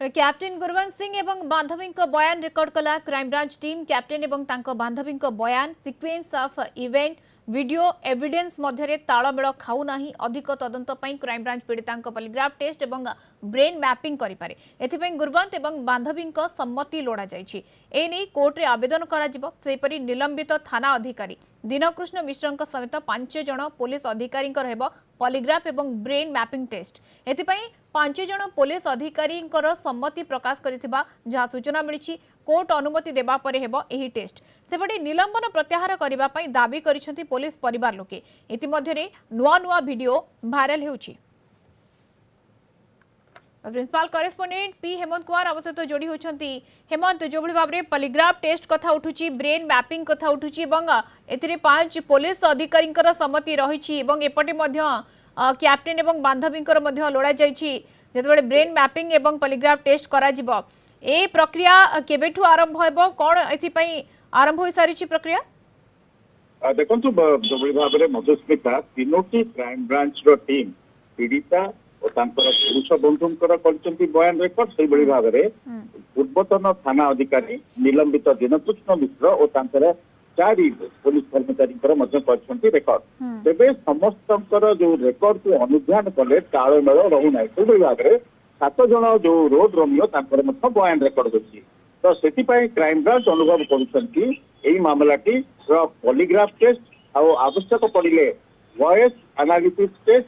Captain Gurwant Singh एवं बांधवी बयान रेकर्ड कला क्राइमब्रांच टीम कैप्टेन एवं बांधवी बयान sequence of event video evidence मध्य तालमेल खाऊना अधिक तदंत क्राइमब्रांच पीड़िता पॉलीग्राफ टेस्ट और ब्रेन मैपिंग करें एथिपाई गुरवंत एवं बांधवी सम्मति लोड़ा जाइछि एने कोर्टे आवेदन कर निलंबित थाना अधिकारी दीनकृष्ण मिश्र समेत 5 जन पुलिस अधिकारी पॉलीग्राफ एवं ब्रेन मैपिंग टेस्ट एथिपाई 5 जन पुलिस अधिकारी सम्मति प्रकाश करिथिबा जहा सूचना मिली कोर्ट अनुमति देबा परे हेबो एही टेस्ट सेपटे निलंबन प्रत्याहार करबा पई दाबी करिसेंती पुलिस परिवार लोके इतिमध्ये नुआ नुआ वीडियो भाइराल हेउची। Principal correspondent P Hemant Kumar आम सहित जोड़ी होती। हेमंत जो भाव में पॉलीग्राफ टेस्ट कथा उठुची ब्रेन मैपिंग कथा उठुची एथिरे 5 पुलिस अधिकारी सम्मति रही एपटे कैप्टेन एवं बांधवी लोड़ा जाइछि जेतेबेले ब्रेन मैपिंग एवं पॉलीग्राफ टेस्ट करा जिवो ए प्रक्रिया केबेठु आरंभ हेबो कोन एथिपई आरंभ होई सारिछि प्रक्रिया देखो जो भाव में मधुस्मिता तीनोटी क्राइम ब्रांच रो टीम पीड़िता और पुरुष बंधुंकर बयान रेकर्ड से भाव में पूर्वतन थाना अधिकारी निलंबित दीनकृष्ण मिश्र और 4 पुलिस कर्मचारी रेकर्ड तेरे समस्त जो रेकर्ड को अनुध्यान कले तालमेल रहूना से भाव में 7 जन जो रोड रोमियो बयान रेकर्ड होती तो से क्राइम ब्रांच अनुभव कर मामलाटी पॉलीग्राफ टेस्ट और आवश्यक पड़े वॉइस एनालिसिस टेस्ट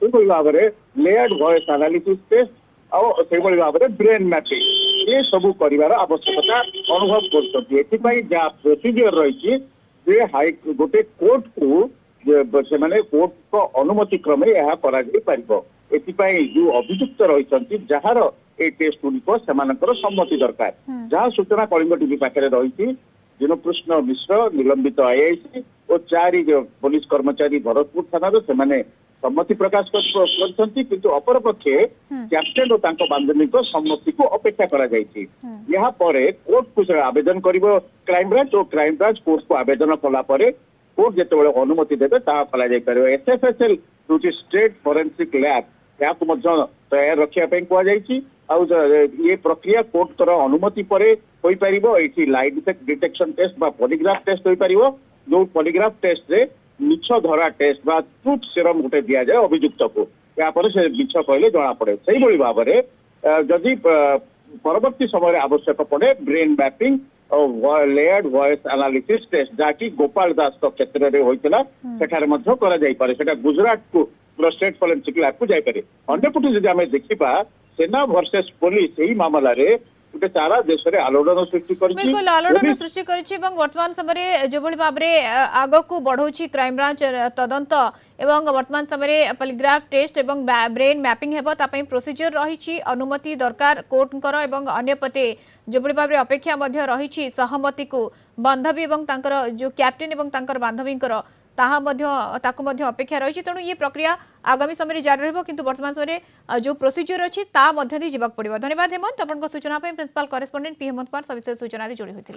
से भाव में लेयर्ड वॉइस एनालिसिस टेस्ट और से भाव में ब्रेन मैपिंग ये सब कर आवश्यकता अनुभव कर प्रोसीजर रही गोटे कोर्ट को से कोर्ट को अनुमति क्रमे यह जो अभियुक्त रही जार ए टेस्ट गुड़िक सम्मति दरकार जहाँ सूचना कलिंग टीवी पाखे रही दीनकृष्ण मिश्र निलंबित आईआईसी और 4 पुलिस कर्मचारी भरतपुर थाना से सम्मति प्रकाश किंतु अपर पक्षे कैप्टेन और बांधवी सम्मति को अपेक्षा कोर्ट को आवेदन कर क्राइम ब्रांच और क्राइम ब्रांच कोर्ट को आवेदन कलापर कोर्ट जिते अनुमति देते एसएफएसएल जो स्टेट फोरेंसिक लैब या तैयार रखापी कहुई ये प्रक्रिया कोर्ट अनुमति पर लाई डिटेक्शन टेस्ट पॉलीग्राफ टेस्ट हो पार जो पॉलीग्राफ टेस्ट रे मिछ धरा टेस्ट बा ट्रुथ सीरम गोटे दि जाए अभियुक्त को यापर से मिछ कहले जना पड़े से भाव में जदि परवर्ती समय आवश्यक पड़े ब्रेन मैपिंग और लेयर्ड वॉइस एनालिसिस टेस्ट जहाँकि गोपाल दास क्षेत्र में होता है गुजरात को स्टेट फोरेंसिक लैब को जापे अंडरपुट जब आम देखा सेना वर्सेस पुलिस यही मामला रे गोटे सारा देश में आलोड़न सृष्टि बिल्कुल आलोड़न सृष्टि वर्तमान समय जो भाव में आग को बढ़ाऊँ क्राइम ब्रांच तदंत एवं वर्तमान समय पॉलीग्राफ टेस्ट एवं ब्रेन मैपिंग हेबो प्रोसीजर रही अनुमति दरकार कोर्टकर एवं अन्यपटे जो भाव में अपेक्षा रही सहमति को बांधवी एवं जो कैप्टेन एवं बांधवी अपेक्षा रही तेणु ये प्रक्रिया आगामी समय जारी रही किंतु वर्तमान समय जो प्रोसीजर अच्छी जावाक पड़ो। धन्यवाद हेमंत आपन सूचना principal correspondent P Hemant Kumar सविशेष सूचना जोड़ी होते।